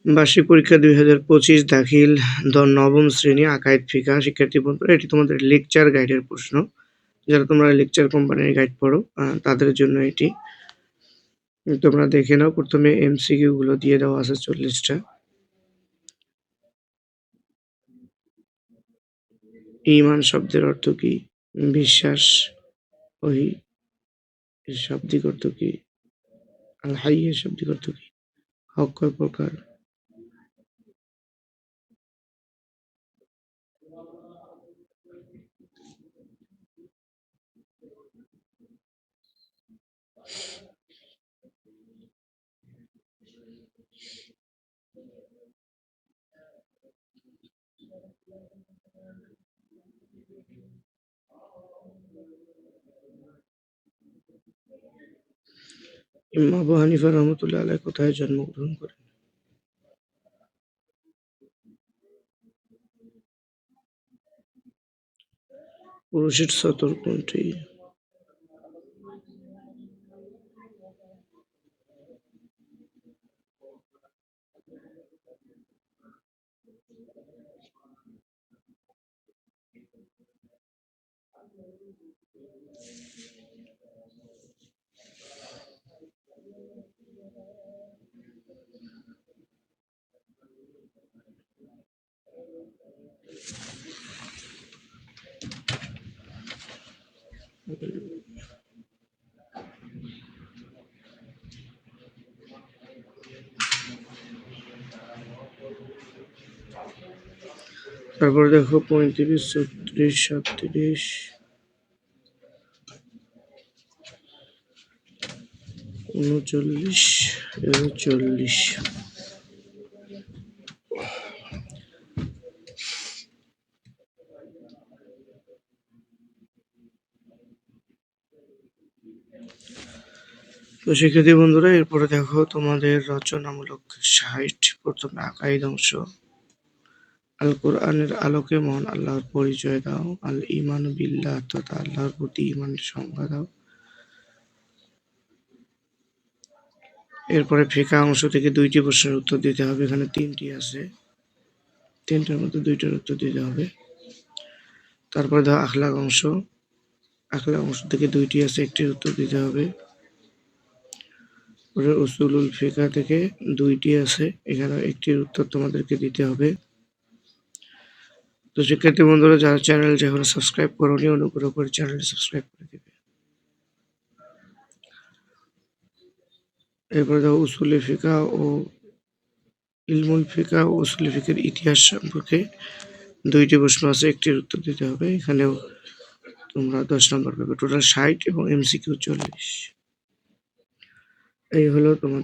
বার্ষিক পরীক্ষা 2025 দাখিল নবম শ্রেণী আকায়েদ ফিকহ। শিক্ষার্থী বন্ধুরা, এটি তোমাদের লেকচার গাইডের প্রশ্ন। যারা তোমরা লেকচার কোম্পানির গাইড পড়ো তাদের জন্য এটি। তোমরা দেখে নাও। প্রথমে এমসিকিউ গুলো দিয়ে দেওয়া আছে 40টা। ঈমান শব্দের অর্থ কি? বিশ্বাস। ওহী এর শাব্দিক অর্থ কি? আল হাই এর শাব্দিক অর্থ কি? হক কয় প্রকার? ইমাম আবু হানিফা রহমতুল্লাহ আলাইহি কোথায় জন্মগ্রহণ করেন? পুরুষের সতর কোনটি? তারপরে দেখো 35, 36, 37, 39, 40। তো শিক্ষার্থী বন্ধুরা, এরপরে দেখো তোমাদের রচনামূলক 60। প্রথমে আকাইদ অংশ। আল কোরআনের আলোকে মহান আল্লাহর পরিচয় দাও। আল ঈমানু বিল্লাহ তথা আল্লাহর প্রতি ঈমানের সংজ্ঞা দাও। এরপরে ফিকহ অংশ থেকে 2টি প্রশ্নের উত্তর দিতে হবে। এখানে 3টি আছে, 3টার মধ্যে 2টার উত্তর দিতে হবে। তারপরে দাও আখলাক অংশ। আখলাক অংশ থেকে 2টি আছে, 1টির উত্তর দিতে হবে। পরে উসুলুল ফিকহ থেকে 2টি আছে, এখানে 1টির উত্তর তোমাদেরকে দিতে হবে। তো শিক্ষার্থী বন্ধুরা, যারা চ্যানেলটি এখনো সাবস্ক্রাইব করোনি, অনুগ্রহ করে চ্যানেলটি সাবস্ক্রাইব করে দিবে। এরপরে দেখো উসুলে ফিকহ ও ইলমুল ফিকহ ও উসুলে ফিকহের ইতিহাস সম্পর্কে 2টি প্রশ্ন আছে, 1টির উত্তর দিতে হবে। এখানেও তোমরা 10 নম্বর পাবে। টোটাল 60 এবং এমসিকিউ 40। এই হলো তোমার